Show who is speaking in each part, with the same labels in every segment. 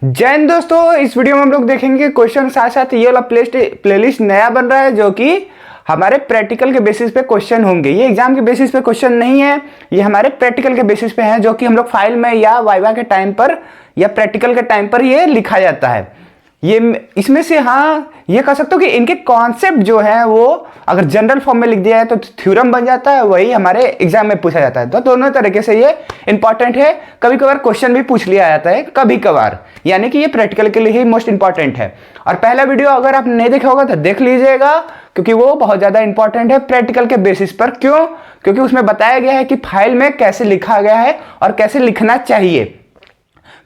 Speaker 1: जय हिंद दोस्तों, इस वीडियो में हम लोग देखेंगे क्वेश्चन साथ साथ ये वाला प्लेलिस्ट नया बन रहा है जो कि हमारे प्रैक्टिकल के बेसिस पे क्वेश्चन होंगे। ये एग्जाम के बेसिस पे क्वेश्चन नहीं है, ये हमारे प्रैक्टिकल के बेसिस पे है जो कि हम लोग फाइल में या वाइवा के टाइम पर या प्रैक्टिकल के टाइम पर ये लिखा जाता है। ये इसमें से ये कह सकते हो कि इनके कॉन्सेप्ट जो है वो अगर जनरल फॉर्म में लिख दिया है तो थ्योरम बन जाता है, वही हमारे एग्जाम में पूछा जाता है। तो दोनों तरीके से ये इंपॉर्टेंट है। कभी कभार क्वेश्चन भी पूछ लिया जाता है कभी कभार, यानी कि ये प्रैक्टिकल के लिए ही मोस्ट इंपॉर्टेंट है। और पहला वीडियो अगर आप नहीं देखा होगा तो देख लीजिएगा, क्योंकि वो बहुत ज़्यादा इंपॉर्टेंट है प्रैक्टिकल के बेसिस पर। क्यों? क्योंकि उसमें बताया गया है कि फाइल में कैसे लिखा गया है और कैसे लिखना चाहिए।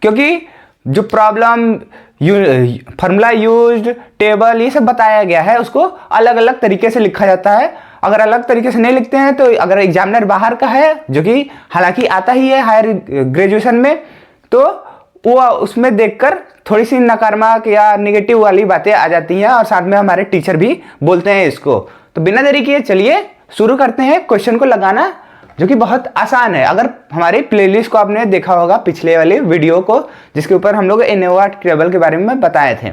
Speaker 1: क्योंकि जो प्रॉब्लम फार्मूला यूज्ड, टेबल, ये सब बताया गया है, उसको अलग अलग तरीके से लिखा जाता है। अगर अलग तरीके से नहीं लिखते हैं तो अगर एग्जामिनर बाहर का है, जो कि हालांकि आता ही है हायर ग्रेजुएशन में, तो वो उसमें देखकर थोड़ी सी नकारात्मक या नेगेटिव वाली बातें आ जाती हैं और साथ में हमारे टीचर भी बोलते हैं इसको। तो बिना देरी किए चलिए शुरू करते हैं क्वेश्चन को लगाना, जो कि बहुत आसान है। अगर हमारी प्लेलिस्ट को आपने देखा होगा पिछले वाले वीडियो को, जिसके ऊपर हम लोग एनोवा टेबल के बारे में बताए थे,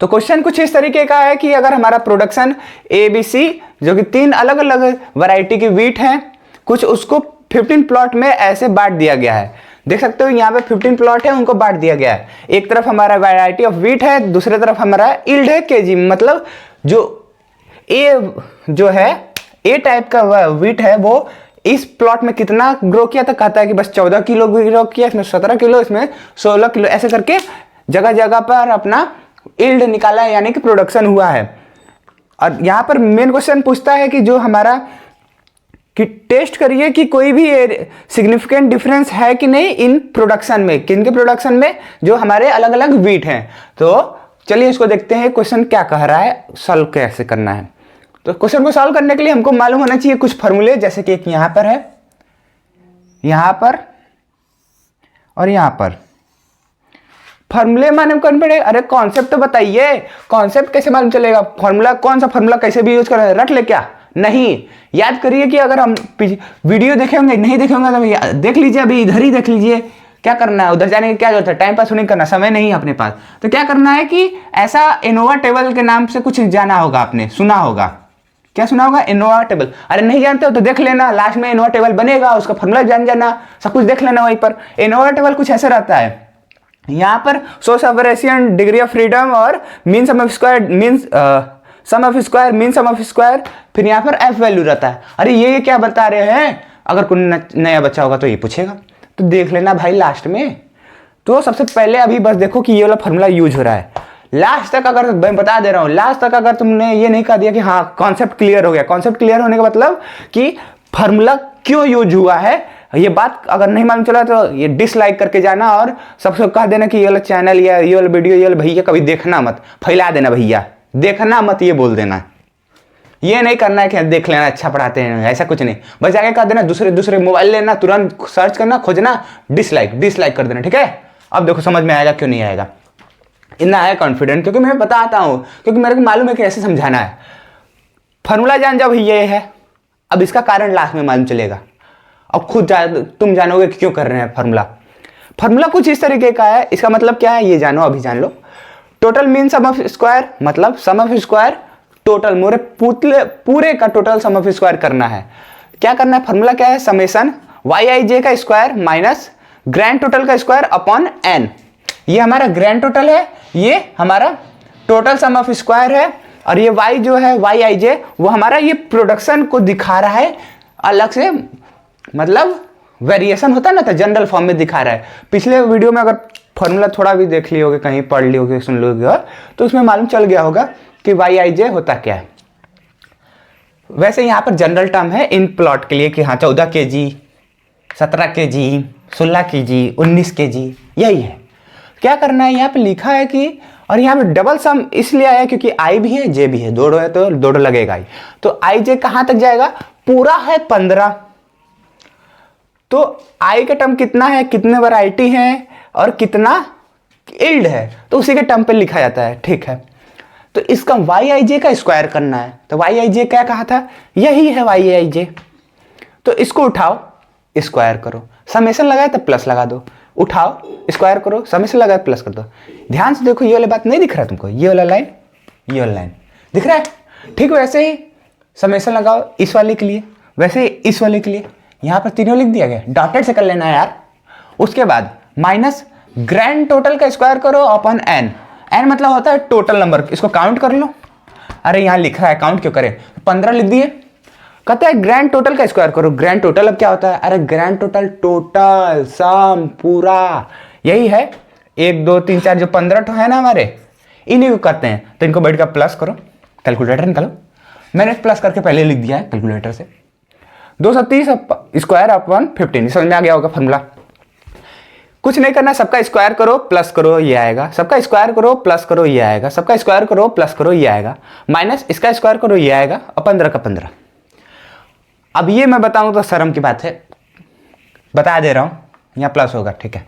Speaker 1: तो क्वेश्चन कुछ इस तरीके का है कि अगर हमारा प्रोडक्शन ABC, जो कि 3 अलग अलग वैरायटी की वीट हैं, कुछ उसको 15 प्लॉट में ऐसे बांट दिया गया है। देख सकते हो यहाँ पे 15 प्लॉट है, उनको बांट दिया गया है। एक तरफ हमारा वैरायटी ऑफ वीट है, दूसरी तरफ हमारा यील्ड है केजी, मतलब जो जो है ए टाइप का वीट है वो इस प्लॉट में कितना ग्रो किया, तो कहता है कि बस 14 किलो ग्रो किया, इसमें 17 किलो, इसमें 16 किलो, ऐसे करके जगह जगह पर अपना यील्ड निकाला है, यानी कि प्रोडक्शन हुआ है। और यहाँ पर मेन क्वेश्चन पूछता है कि जो हमारा कि टेस्ट करिए कि कोई भी सिग्निफिकेंट डिफरेंस है कि नहीं इन प्रोडक्शन में, किन के प्रोडक्शन में जो हमारे अलग अलग वीट हैं। तो चलिए इसको देखते हैं क्वेश्चन क्या कह रहा है, सॉल्व कैसे करना है। तो क्वेश्चन को सॉल्व करने के लिए हमको मालूम होना चाहिए कुछ फॉर्मूले, जैसे कि एक यहां पर है, यहां पर और यहां पर। फॉर्मूले मालूम करने पड़े। अरे कॉन्सेप्ट तो बताइए, कॉन्सेप्ट कैसे मालूम चलेगा? फॉर्मूला कौन सा फॉर्मूला कैसे भी यूज करें, रट ले क्या? नहीं, याद करिए कि अगर हम वीडियो देखे होंगे, नहीं देखे होंगे तो देख लीजिए, अभी इधर ही देख लीजिए। क्या करना है, उधर जाने की क्या जरूरत है, टाइम पास नहीं करना, समय नहीं है अपने पास। तो क्या करना है कि ऐसा एनोवा टेबल के नाम से कुछ जाना होगा, आपने सुना होगा। क्या सुना होगा? ANOVA table. अरे नहीं जानते हो तो देख लेना, लास्ट में एनोवा टेबल बनेगा, उसका फॉर्मूला जान जाना, सब कुछ देख लेना वहीं पर। एनोवा टेबल कुछ ऐसा रहता है, यहाँ पर source of variation, degree of freedom और mean sum of square, mean sum of square, mean sum of square, फिर यहाँ पर एफ वैल्यू रहता है। अरे ये क्या बता रहे हैं? अगर कोई नया बच्चा होगा तो ये पूछेगा, तो देख लेना भाई लास्ट में। तो सबसे पहले अभी बस देखो कि ये वाला फॉर्मूला यूज हो रहा है। लास्ट तक अगर मैं बता दे रहा हूं, लास्ट तक अगर तुमने ये नहीं कह दिया कि हाँ कॉन्सेप्ट क्लियर हो गया, कॉन्सेप्ट क्लियर होने का मतलब कि फॉर्मूला क्यों यूज हुआ है, ये बात अगर नहीं मालूम चला तो ये डिसलाइक करके जाना और सबसे कह देना कि ये वाला चैनल या ये वाला वीडियो, ये वाला भैया कभी देखना मत, फैला देना भैया, देखना मत, ये बोल देना। ये नहीं करना है कि देख लेना अच्छा पढ़ाते हैं, ऐसा कुछ नहीं। बस जाके कह देना दूसरे मोबाइल लेना, तुरंत सर्च करना, खोजना, डिसलाइक कर देना, ठीक है? अब देखो समझ में आएगा क्यों नहीं आएगा। इतना है कॉन्फिडेंट, क्योंकि मैं बताता हूं, क्योंकि मेरे को मालूम है कि ऐसे समझाना है। फॉर्मूला जान जाओ ये है, अब इसका कारण लास्ट में मालूम चलेगा। अब खुद तुम जानोगे कि क्यों कर रहे हैं फॉर्मूला कुछ इस तरीके का है। इसका मतलब क्या है ये जानो, अभी जान लो। Total mean sum of square, मतलब सम ऑफ स्क्वायर टोटल, मोरे पूरे का टोटल सम ऑफ स्क्वायर करना है। क्या करना है? फॉर्मूला क्या है? समेशन YIJ का स्क्वायर माइनस ग्रैंड टोटल का स्क्वायर अपॉन n। ये हमारा ग्रैंड टोटल है, ये हमारा टोटल सम ऑफ स्क्वायर है, और ये y जो है YIJ वो हमारा ये प्रोडक्शन को दिखा रहा है अलग से, मतलब वेरिएशन होता है ना, तो जनरल फॉर्म में दिखा रहा है। पिछले वीडियो में अगर फॉर्मूला थोड़ा भी देख लिए होगे, कहीं पढ़ लिए होगे, सुन लोगे, तो उसमें मालूम चल गया होगा कि YIJ होता क्या है। वैसे यहाँ पर जनरल टर्म है इन प्लॉट के लिए कि हाँ 14 kg, 17 kg, 16 kg, 19 kg, यही है। क्या करना है? यहाँ पे लिखा है कि, और यहाँ पे डबल सम इसलिए आया क्योंकि I भी है J भी है, दोनों है तो दोनों लगेगा ही। तो IJ कहाँ तक जाएगा? पूरा है 15। तो I का टर्म कितना है, कितने वैरायटी है और कितना यील्ड है, तो उसी के टर्म पे लिखा जाता है, ठीक है? तो इसका YIJ का स्क्वायर करना है। तो YIJ क्या कहा था? यही है YIJ। तो इसको उठाओ, स्क्वायर करो, समेशन लगाए तो प्लस लगा दो, उठाओ, स्क्वायर करो, समेशन लगा प्लस कर दो। ध्यान से देखो, ये वाली बात नहीं दिख रहा है तुमको, ये वाला लाइन, ये वाला लाइन दिख रहा है? ठीक वैसे ही समेशन लगाओ इस वाले के लिए, वैसे ही इस वाले के लिए। यहां पर तीनों लिख दिया गया, डॉटेड से कर लेना है यार। उसके बाद माइनस ग्रैंड टोटल का स्क्वायर करो अपन एन। एन मतलब होता है टोटल नंबर, इसको काउंट कर लो। अरे यहां लिख रहा है, काउंट क्यों करें, 15 लिख दिए। कहता है ग्रैंड टोटल का स्क्वायर करो। ग्रैंड टोटल अब क्या होता है? अरे ग्रैंड टोटल, टोटल सम पूरा, यही है 1 2 3 4 जो 15 तो है ना हमारे, इन्हीं को करते हैं। तो इनको बैठ कर प्लस करो, कैलकुलेटर निकालो। मैंने प्लस करके पहले लिख दिया है कैलकुलेटर से। 230 स्क्वायर अपन 15, समझ में आ गया होगा फॉर्मूला। कुछ नहीं करना, सबका स्क्वायर करो प्लस करो ये आएगा, सबका स्क्वायर करो प्लस करो ये आएगा, सबका स्क्वायर करो प्लस करो ये आएगा, माइनस इसका स्क्वायर करो ये आएगा, और 15 का 15। अब ये मैं बताऊं तो शर्म की बात है, बता दे रहा हूं, यहां प्लस होगा, ठीक है।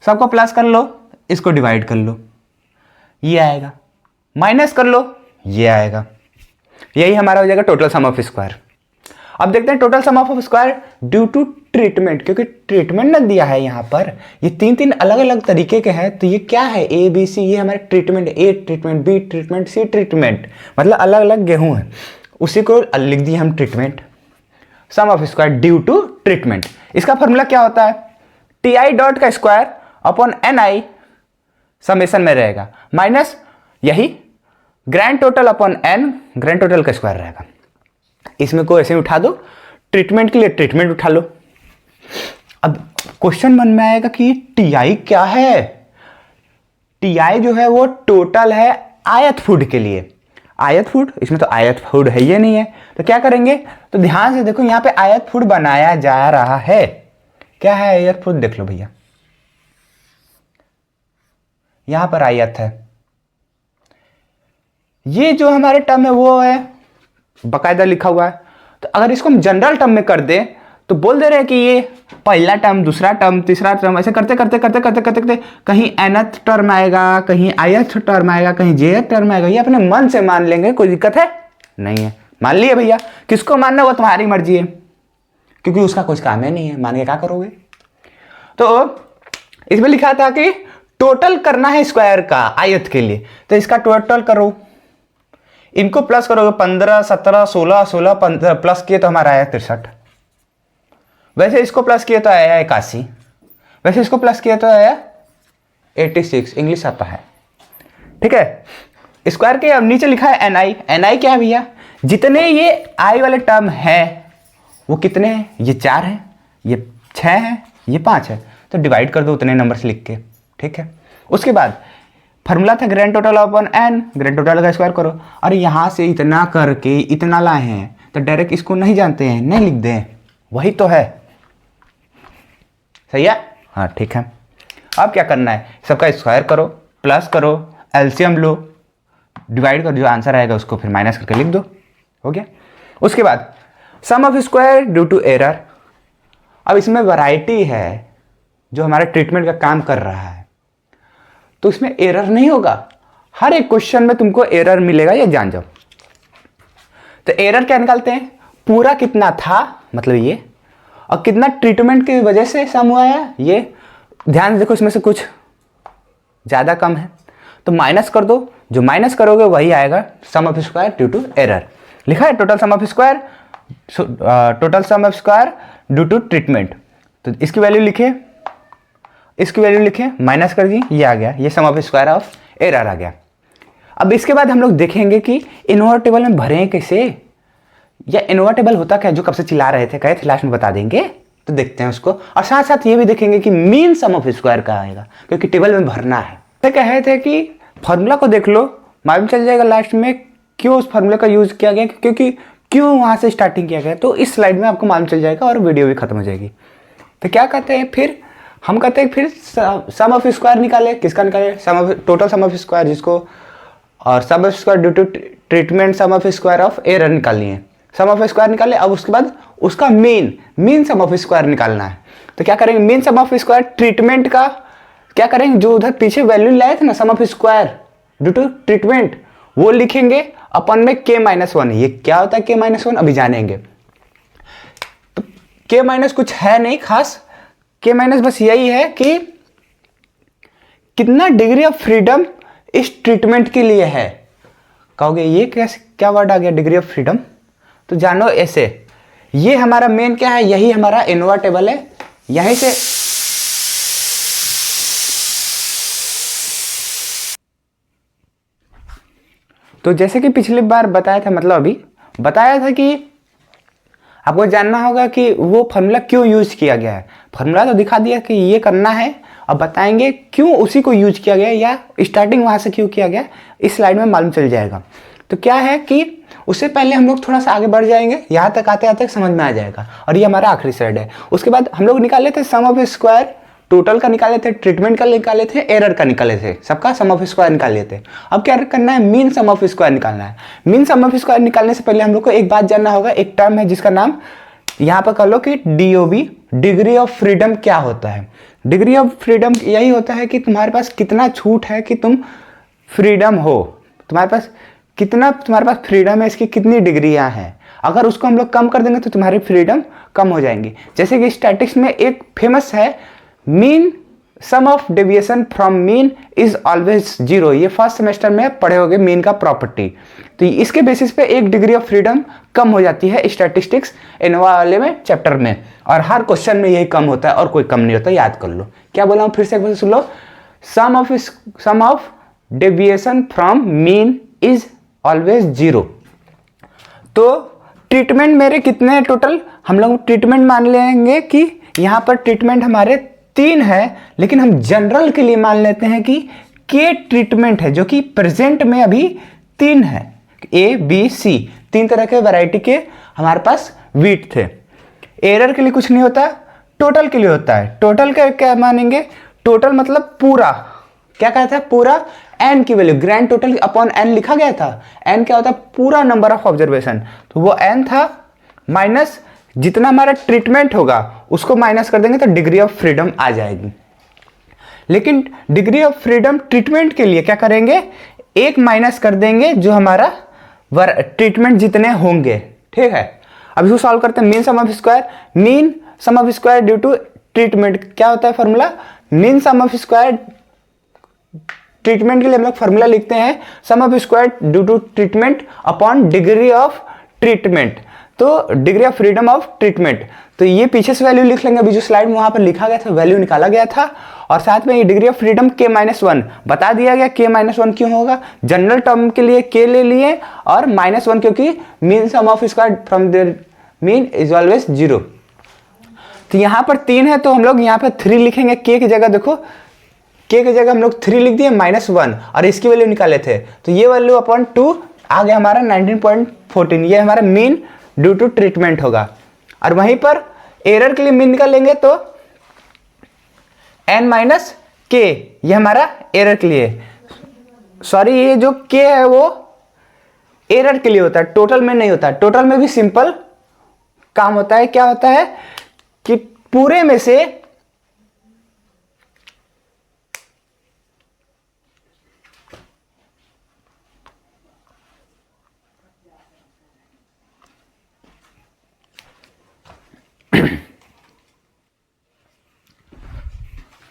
Speaker 1: सबको प्लस कर लो, इसको डिवाइड कर लो, ये आएगा, माइनस कर लो, ये आएगा। यही हमारा हो जाएगा टोटल सम ऑफ स्क्वायर। अब देखते हैं total sum of square due to treatment, क्योंकि ट्रीटमेंट ना दिया है यहाँ पर, ये 3 अलग अलग तरीके के हैं। तो ये क्या है, ए बी सी, ये हमारे treatment, A treatment, B treatment, C treatment, मतलब अलग अलग गेहूं है, उसी को लिख दिए हम treatment. Sum of square due to treatment, इसका फॉर्मूला क्या होता है? टी आई डॉट का square upon N I summation में रहेगा, माइनस यही grand total upon N, grand total का स्क्वायर रहेगा। इसमें को ऐसे उठा दो, ट्रीटमेंट के लिए ट्रीटमेंट उठा लो। अब क्वेश्चन मन में आएगा कि टी आई क्या है? टी आई जो है वो टोटल है आयत फूड के लिए। आयत फूड, इसमें तो आयत फूड है ये नहीं है, तो क्या करेंगे? तो ध्यान से देखो, यहां पे आयत फूड बनाया जा रहा है। क्या है आयत फूड? देख लो भैया, यहां पर आयत है, ये जो हमारे टर्म है वो है बकायदा लिखा हुआ है। तो अगर इसको हम जनरल टर्म में कर दें तो बोल दे रहे हैं कि ये पहला टर्म, दूसरा टर्म, तीसरा टर्म, ऐसे करते करते करते करते करते करते कहीं nth टर्म आएगा, कहीं ith टर्म आएगा, कहीं jth टर्म आएगा। ये अपने मन से मान लेंगे, कोई दिक्कत है नहीं है। मान लिए भैया, किसको मानना वो तुम्हारी मर्जी है, क्योंकि उसका कुछ काम है नहीं है, मान के क्या करोगे। तो इसमें लिखा था कि टोटल करना है स्क्वायर का आयत के लिए, तो इसका टोटल करो, इनको प्लस करोगे 15 17 16 16 15 प्लस किए तो हमारा आया 63। वैसे इसको प्लस किए तो आया 81, वैसे इसको प्लस किए तो आया 86, इंग्लिश आता है, ठीक है। स्क्वायर के अब नीचे लिखा है एन आई। एन आई क्या है भैया? जितने ये आई वाले टर्म है वो कितने हैं? ये 4 है, ये 6 है, ये 5 है, तो डिवाइड कर दो उतने नंबर से लिख के, ठीक है। उसके बाद फॉर्मूला था grand total upon N, grand total का स्क्वायर करो। और यहां से इतना करके इतना लाए हैं, तो डायरेक्ट इसको नहीं जानते हैं, नहीं लिख दें, वही तो है, सही है, हाँ ठीक है। अब क्या करना है? सबका स्क्वायर करो, प्लस करो, एलसीएम लो, डिवाइड करो, जो आंसर आएगा उसको फिर माइनस करके लिख दो, हो गया। उसके बाद sum of square due to error. अब इसमें वैरायटी है जो हमारे ट्रीटमेंट का काम कर रहा है, तो इसमें एरर नहीं होगा, हर एक क्वेश्चन में तुमको एरर मिलेगा, ये जान जाओ। तो एरर क्या निकालते हैं? पूरा कितना था, मतलब ये, और कितना ट्रीटमेंट की वजह से सम हुआ है ये। ध्यान से देखो, इसमें से कुछ ज्यादा कम है तो माइनस कर दो, जो माइनस करोगे वही आएगा sum of square due to error. लिखा है total sum of square, total sum of square due to treatment. तो इसकी वैल्यू लिखे, इसकी वैल्यू लिखे, माइनस कर दी, ये आ गया, ये सम ऑफ स्क्वायर ऑफ एरर आ गया। अब इसके बाद हम लोग देखेंगे कि इन्वर्टेबल में भरें कैसे, या इन्वर्टेबल होता क्या, जो कब से चिल्ला रहे थे, कहे थे लास्ट में बता देंगे, तो देखते हैं उसको। और साथ साथ ये भी देखेंगे कि मीन सम ऑफ स्क्वायर का आएगा, क्योंकि टेबल में भरना है। तो कहे थे कि फॉर्मूला को देख लो, मालूम चल जाएगा लास्ट में क्यों उस फॉर्मूले का यूज किया गया, क्योंकि क्यों वहां से स्टार्टिंग किया गया, तो इस स्लाइड में आपको मालूम चल जाएगा और वीडियो भी खत्म हो जाएगी। तो क्या कहते हैं फिर, हम कहते हैं फिर सम ऑफ स्क्वायर निकाले। किसका निकाले? Sum of total sum of square, जिसको, और sum of square due to treatment sum of square of error निकालनी है। सम ऑफ स्क्वायर निकाले, अब उसके बाद उसका मीन सम ऑफ स्क्वायर निकालना है। तो क्या करेंगे? Mean sum of square treatment का क्या करेंगे, जो उधर पीछे वैल्यू लाए थे ना sum of square due to treatment, वो लिखेंगे अपन में k-1। ये क्या होता है k-1 अभी जानेंगे। तो k- कुछ है नहीं खास, k- बस यही है कि कितना डिग्री ऑफ फ्रीडम इस ट्रीटमेंट के लिए है। कहोगे ये कैसे, क्या वर्ड आ गया डिग्री ऑफ फ्रीडम, तो जानो ऐसे, ये हमारा मेन क्या है, यही हमारा एनोवा टेबल है, यहीं से तो जैसे कि पिछली बार बताया था, मतलब अभी बताया था कि आपको जानना होगा कि वो फॉर्मूला क्यों यूज किया गया है। फॉर्मूला तो दिखा दिया कि ये करना है, अब बताएंगे क्यों उसी को यूज किया गया या स्टार्टिंग वहां से क्यों किया गया, इस स्लाइड में मालूम चल जाएगा। तो क्या है कि उससे पहले हम लोग थोड़ा सा आगे बढ़ जाएंगे, यहाँ तक आते आते समझ में आ जाएगा, और ये हमारा आखिरी स्लाइड है। उसके बाद हम लोग निकाले थे सम ऑफ स्क्वायर, टोटल का निकाले थे, ट्रीटमेंट का निकाले थे, एरर का निकाले थे, सबका सम ऑफ स्क्वायर निकाल लिए थे। अब क्या करना है, मीन सम ऑफ स्क्वायर निकालना है। मीन सम ऑफ स्क्वायर निकालने से पहले हम लोग को एक बात जानना होगा, एक टर्म है जिसका नाम यहाँ पर कर लो कि डीओबी, डिग्री ऑफ फ्रीडम क्या होता है। डिग्री ऑफ फ्रीडम यही होता है कि तुम्हारे पास कितना छूट है कि तुम फ्रीडम हो, तुम्हारे पास कितना, तुम्हारे पास फ्रीडम है, इसकी कितनी डिग्रियां हैं। अगर उसको हम लोग कम कर देंगे तो तुम्हारी फ्रीडम कम हो जाएंगी। जैसे कि स्टैटिस्टिक्स में एक फेमस है, mean sum of deviation from mean is always zero. ये फर्स्ट सेमेस्टर में पढ़े होगे मीन का प्रॉपर्टी। तो इसके बेसिस पे एक डिग्री ऑफ फ्रीडम कम हो जाती है स्टैटिस्टिक्स एनोवा वाले में चैप्टर में, और हर क्वेश्चन में यही कम होता है और कोई कम नहीं होता, याद कर लो। क्या बोला हूं, फिर से एक बार सुन लो, sum of deviation from mean is always zero. तो ट्रीटमेंट मेरे कितने हैं टोटल, हम लोग ट्रीटमेंट मान लेंगे कि यहां पर ट्रीटमेंट हमारे 3 है, लेकिन हम जनरल के लिए मान लेते हैं कि के ट्रीटमेंट है, जो कि प्रेजेंट में अभी 3 है, ए बी सी, 3 तरह के वैरायटी के हमारे पास वीट थे। एरर के लिए कुछ नहीं होता, टोटल के लिए होता है। टोटल का क्या मानेंगे, टोटल मतलब पूरा, क्या कहता है, पूरा एन की value, grand total upon N लिखा गया था। एन क्या होता है, पूरा नंबर ऑफ ऑब्जर्वेशन, तो वो एन था, माइनस जितना हमारा ट्रीटमेंट होगा उसको माइनस कर देंगे तो डिग्री ऑफ फ्रीडम आ जाएगी। लेकिन डिग्री ऑफ फ्रीडम ट्रीटमेंट के लिए क्या करेंगे, एक माइनस कर देंगे जो हमारा ट्रीटमेंट जितने होंगे, ठीक है। अब इसको सॉल्व करते हैं, mean sum of square, mean sum of square due to treatment क्या होता है formula, mean sum of square treatment के लिए हम लोग फॉर्मूला लिखते हैं sum of square due to treatment upon degree of treatment, तो degree of freedom of treatment. तो ये पीछे से वैल्यू लिख लेंगे, अभी जो स्लाइड में वहां पर लिखा गया था वैल्यू निकाला गया था, और साथ में ये डिग्री ऑफ फ्रीडम k-1 बता दिया गया। k-1 क्यों होगा, जनरल टर्म के लिए k ले लिए, और -1 क्योंकि mean sum of square from the mean is always zero. तो यहाँ पर 3 है तो हम लोग यहाँ पर 3 लिखेंगे, k की जगह देखो, k की जगह हम लोग 3 लिख दिए, -1, और इसकी वैल्यू निकाले थे, तो ये वैल्यू अपॉन 2 आ गया हमारा 19.14। ये हमारा मीन ड्यू टू ट्रीटमेंट होगा। और वहीं पर एरर के लिए मीन निकालेंगे तो n-k, ये हमारा एरर के लिए, सॉरी ये जो k है वो एरर के लिए होता है, टोटल में नहीं होता। टोटल में भी सिंपल काम होता है, क्या होता है कि पूरे में से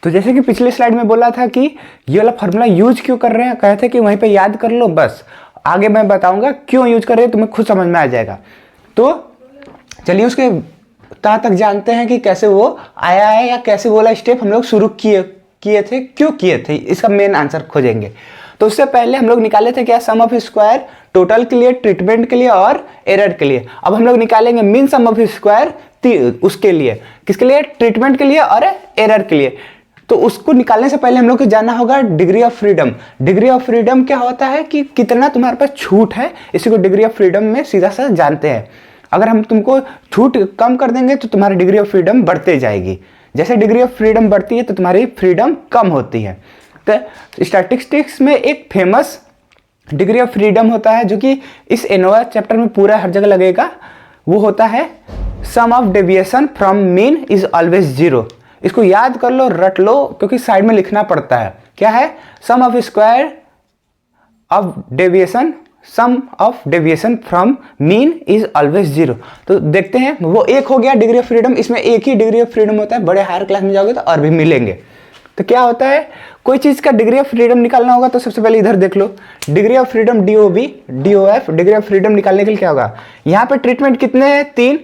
Speaker 1: तो जैसे कि पिछले स्लाइड में बोला था कि ये वाला फॉर्मूला यूज क्यों कर रहे हैं, कहते हैं कि वहीं पे याद कर लो, बस आगे मैं बताऊंगा क्यों यूज कर रहे हैं, तुम्हें खुद समझ में आ जाएगा। तो चलिए उसके तक जानते हैं कि कैसे वो आया है, या कैसे वाला स्टेप हम लोग शुरू किए थे, क्यों किए थे, इसका मेन आंसर खोजेंगे। तो उससे पहले हम लोग निकाले थे क्या, सम ऑफ स्क्वायर टोटल के लिए, ट्रीटमेंट के लिए और एरर के लिए। अब हम लोग निकालेंगे मीन सम ऑफ स्क्वायर उसके लिए, किसके लिए, ट्रीटमेंट के लिए और एरर के लिए। तो उसको निकालने से पहले हम लोग को जानना होगा degree of freedom. Degree of freedom क्या होता है कि कितना तुम्हारे पास छूट है, इसी को डिग्री ऑफ फ्रीडम में सीधा सा जानते हैं। अगर हम तुमको छूट कम कर देंगे तो तुम्हारी डिग्री ऑफ फ्रीडम बढ़ते जाएगी, जैसे डिग्री ऑफ फ्रीडम बढ़ती है तो तुम्हारी फ्रीडम कम होती है। तो स्टैटिस्टिक्स में एक फेमस डिग्री ऑफ फ्रीडम होता है जो कि इस एनोवा चैप्टर में पूरा हर जगह लगेगा, वो होता है sum of deviation from mean is always zero. इसको याद कर लो, रट लो, क्योंकि साइड में लिखना पड़ता है। क्या है, sum of square of deviation, sum of deviation from mean is always zero. तो देखते हैं, वो एक हो गया डिग्री ऑफ फ्रीडम, इसमें एक ही डिग्री ऑफ फ्रीडम होता है, बड़े हायर क्लास में जाओगे तो और भी मिलेंगे। तो क्या होता है, कोई चीज़ का डिग्री ऑफ फ्रीडम निकालना होगा तो सबसे पहले इधर देख लो, degree of freedom DOB DOF, degree of freedom निकालने के लिए क्या होगा, यहाँ पे ट्रीटमेंट कितने हैं 3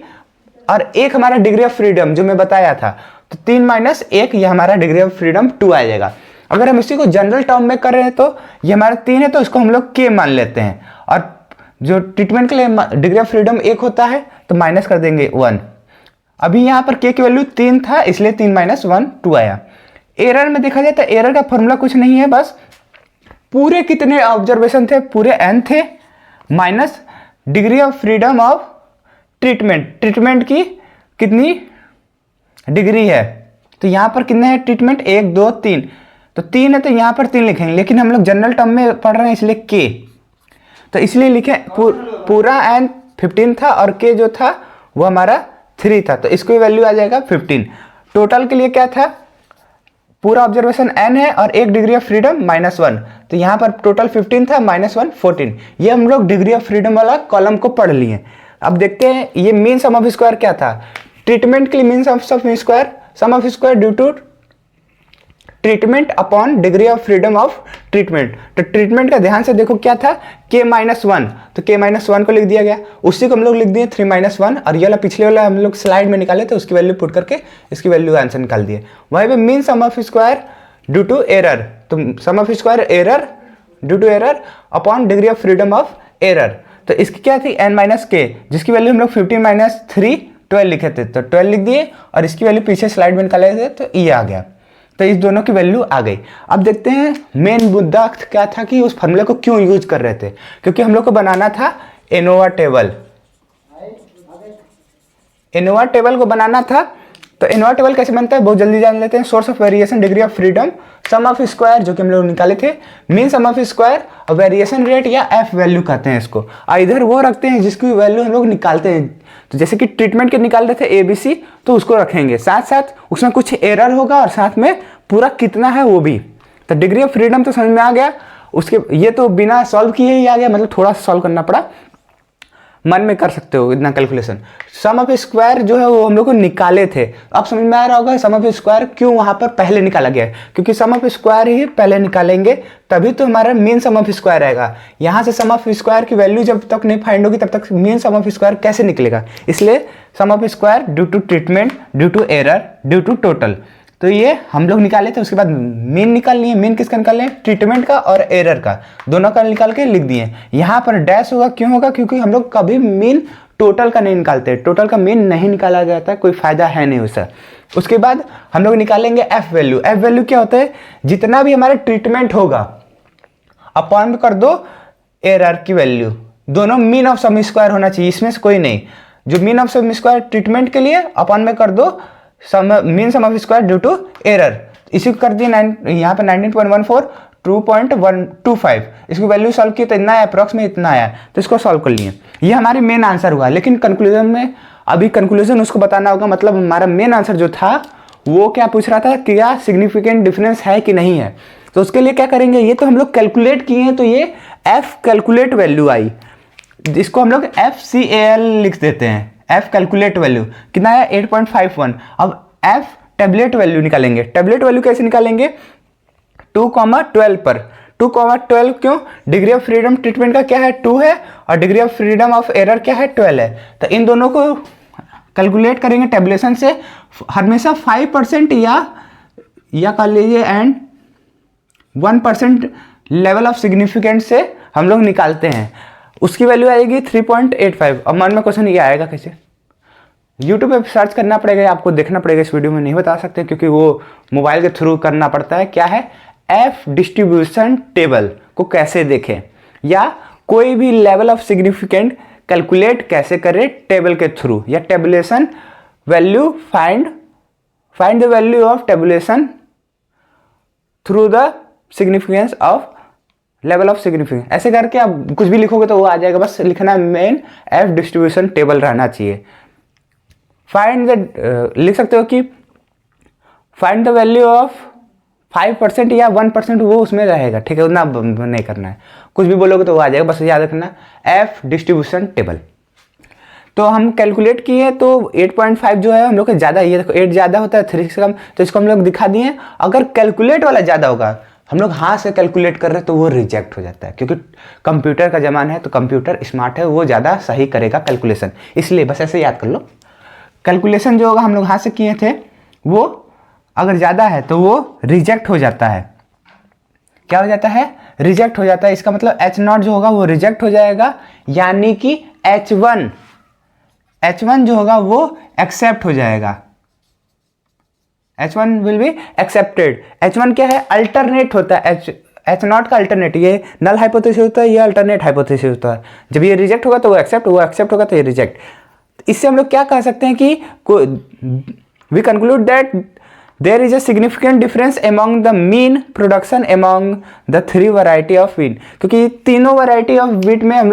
Speaker 1: और एक हमारा डिग्री ऑफ फ्रीडम जो मैं बताया था, तो 3 माइनस 1 ये हमारा डिग्री ऑफ फ्रीडम 2 आ जाएगा। अगर हम इसी को जनरल टर्म में कर रहे हैं तो ये हमारा 3 है तो इसको हम लोग K मान लेते हैं, और जो ट्रीटमेंट के लिए डिग्री ऑफ फ्रीडम 1 होता है तो माइनस कर देंगे 1। अभी यहाँ पर K की वैल्यू 3 था इसलिए 3 माइनस 1 2 आया। एरर में देखा जाए तो एरर का फॉर्मूला कुछ नहीं है, बस पूरे कितने ऑब्जर्वेशन थे, पूरे n थे, minus degree of freedom of treatment की कितनी डिग्री है, तो यहाँ पर कितने हैं ट्रीटमेंट 1 2 3, तो 3 है तो यहाँ पर 3 लिखेंगे, लेकिन हम लोग जनरल टर्म में पढ़ रहे हैं इसलिए K, तो इसलिए लिखे पूरा n 15 था और K जो था वो हमारा 3 था, तो इसकी वैल्यू आ जाएगा 15। टोटल के लिए क्या था, पूरा ऑब्जर्वेशन n है और एक डिग्री ऑफ फ्रीडम -1, तो यहाँ पर टोटल 15 था -1 14। ये हम लोग डिग्री ऑफ फ्रीडम वाला कॉलम को पढ़ लिए। अब देखते हैं ये मीन सम ऑफ स्क्वायर क्या था। ट्रीटमेंट के लिए mean sum of square due to treatment upon degree of freedom of treatment. तो ट्रीटमेंट का ध्यान से देखो क्या था, K-1, तो K-1 को लिख दिया गया, उसी को हम लोग लिख दिए 3-1, और ये वाला पिछले वाला हम लोग स्लाइड में निकाले थे उसकी वैल्यू पुट करके इसकी वैल्यू आंसर निकाल दिए। वहीं पे mean sum of square due to error, तो sum of square error due to error upon degree of freedom of error, तो इसकी क्या थी n-k, जिसकी वैल्यू हम लोग 15 - 3 12 लिखे थे, तो 12 लिख दिए और इसकी वैल्यू पीछे स्लाइड में निकाले थे तो ये आ गया, तो इस दोनों की वैल्यू आ गई। अब देखते हैं मेन मुद्दा क्या था कि उस फॉर्मूले को क्यों यूज कर रहे थे, क्योंकि हम लोग को बनाना था एनोवा टेबल। एनोवा टेबल को बनाना था, तो एनोवा टेबल कैसे बनता है बहुत जल्दी जान लेते हैं। Source of variation, degree of freedom, sum of square जो कि हम लोग निकाले थे, मीन सम ऑफ स्क्वायर और वेरिएशन रेट या एफ वैल्यू कहते हैं इसको, और इधर वो रखते हैं जिसकी वैल्यू हम लोग निकालते हैं। तो जैसे कि ट्रीटमेंट के निकाल रहे थे ABC, तो उसको रखेंगे, साथ साथ उसमें कुछ एरर होगा और साथ में पूरा कितना है वो भी। तो डिग्री ऑफ फ्रीडम तो समझ में आ गया, उसके ये तो बिना सॉल्व किए ही आ गया, मतलब थोड़ा सा सॉल्व करना पड़ा, मन में कर सकते हो इतना कैलकुलेशन। सम ऑफ स्क्वायर जो है वो हम लोग को निकाले थे, अब समझ में आ रहा होगा सम ऑफ स्क्वायर क्यों वहां पर पहले निकाला गया है, क्योंकि सम ऑफ स्क्वायर ही पहले निकालेंगे तभी तो हमारा मीन सम ऑफ स्क्वायर आएगा। यहाँ से सम ऑफ स्क्वायर की वैल्यू जब तक नहीं फाइंड होगी तब तक मीन सम ऑफ स्क्वायर कैसे निकलेगा, इसलिए sum of square due to treatment, due to error, due to total, तो ये हम लोग निकाले थे। उसके बाद मीन निकाल लिए, मीन किसका निकाल लिए, ट्रीटमेंट का और एरर का, दोनों का निकाल के लिख दिए। यहाँ पर डैश होगा, क्यों होगा, क्योंकि हम लोग कभी मीन टोटल का नहीं निकालते, टोटल का मीन नहीं निकाला जाता, कोई फायदा है नहीं उससे। उसके बाद हम लोग निकालेंगे एफ वैल्यू। एफ वैल्यू क्या होता है, जितना भी हमारा ट्रीटमेंट होगा अपॉन कर दो एरर की वैल्यू, दोनों मीन ऑफ सम स्क्वायर होना चाहिए, इसमें से कोई नहीं। जो mean of sum square treatment के लिए अपॉन में कर दो mean sum of square due to error, इसी को कर दिए यहाँ पे 19.14 2.125, इसकी वैल्यू सॉल्व की तो इतना आया, अप्रॉक्स में इतना आया, तो इसको सॉल्व कर लिए। ये हमारी मेन आंसर हुआ, लेकिन कंक्लूजन में अभी कंक्लूजन उसको बताना होगा, मतलब हमारा मेन आंसर जो था वो क्या पूछ रहा था, क्या सिग्निफिकेंट डिफरेंस है कि नहीं है। तो उसके लिए क्या करेंगे, ये तो हम लोग कैलकुलेट किए हैं, तो ये एफ कैलकुलेट वैल्यू आई, इसको हम लोग FCAL लिख देते हैं। एफ कैलकुलेट वैल्यू कितना है 8.51। अब एफ टेबलेट वैल्यू निकालेंगे। टेबलेट वैल्यू कैसे निकालेंगे, 2,12 पर, 2,12 क्यों, डिग्री ऑफ फ्रीडम ट्रीटमेंट का क्या है 2 है और degree of freedom of error क्या है 12 है, तो इन दोनों को कैलकुलेट करेंगे टेबलेशन से। हमेशा 5% या कर लीजिए एंड 1% लेवल ऑफ सिग्निफिकेंस से हम लोग निकालते हैं, उसकी वैल्यू आएगी 3.85। अब मन में क्वेश्चन ये आएगा कैसे, यूट्यूब पे सर्च करना पड़ेगा, आपको देखना पड़ेगा, इस वीडियो में नहीं बता सकते क्योंकि वो मोबाइल के थ्रू करना पड़ता है। क्या है, एफ डिस्ट्रीब्यूशन टेबल को कैसे देखें या कोई भी लेवल ऑफ सिग्निफिकेंट कैलकुलेट कैसे करें टेबल के थ्रू, या tabulation value find the value of tabulation through the significance of level of significance, ऐसे करके आप कुछ भी लिखोगे तो वो आ जाएगा, बस लिखना मेन एफ डिस्ट्रीब्यूशन टेबल रहना चाहिए। फाइंड द लिख सकते हो कि फाइंड द वैल्यू ऑफ 5% या 1%, वो उसमें रहेगा, ठीक है, उतना नहीं करना है, कुछ भी बोलोगे तो वो आ जाएगा, बस याद रखना एफ डिस्ट्रीब्यूशन टेबल। तो हम कैलकुलेट किए तो 8.5 जो है हम लोग का ज़्यादा, ये देखो 8 ज़्यादा होता है 3 से कम, तो इसको हम लोग दिखा दिए। अगर कैलकुलेट वाला ज़्यादा होगा, हम लोग हाथ से कैलकुलेट कर रहे हैं, तो वो रिजेक्ट हो जाता है, क्योंकि कंप्यूटर का ज़माना है, तो कंप्यूटर स्मार्ट है, वो ज़्यादा सही करेगा कैलकुलेशन। इसलिए बस ऐसे याद कर लो, कैलकुलेशन जो होगा हम लोग हाथ से किए थे, वो अगर ज़्यादा है तो वो रिजेक्ट हो जाता है। क्या हो जाता है? रिजेक्ट हो जाता है। इसका मतलब H0 जो होगा वो रिजेक्ट हो जाएगा, यानी कि H1 जो होगा वो एक्सेप्ट हो जाएगा। H1 will be accepted. H1 क्या है? अल्टरनेट होता है। H0 का अल्टरनेट, ये नल हाइपोथेसिस होता है, ये अल्टरनेट हाइपोथेसिस होता है। जब ये रिजेक्ट होगा तो वो एक्सेप्ट होगा तो ये रिजेक्ट। इससे हम लोग क्या कह सकते हैं कि we conclude that there is a significant difference among the mean production among the 3 variety of wheat, क्योंकि तीनों वैरायटी ऑफ वीट में हम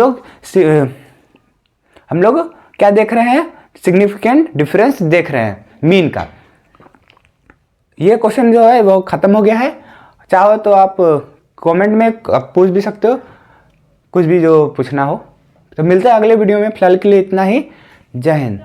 Speaker 1: लोग क्या देख रहे हैं? सिग्निफिकेंट डिफरेंस देख रहे हैं मीन का। ये क्वेश्चन जो है वो खत्म हो गया है। चाहो तो आप कमेंट में पूछ भी सकते हो कुछ भी जो पूछना हो। तो मिलते हैं अगले वीडियो में, फिलहाल के लिए इतना ही। जय हिंद।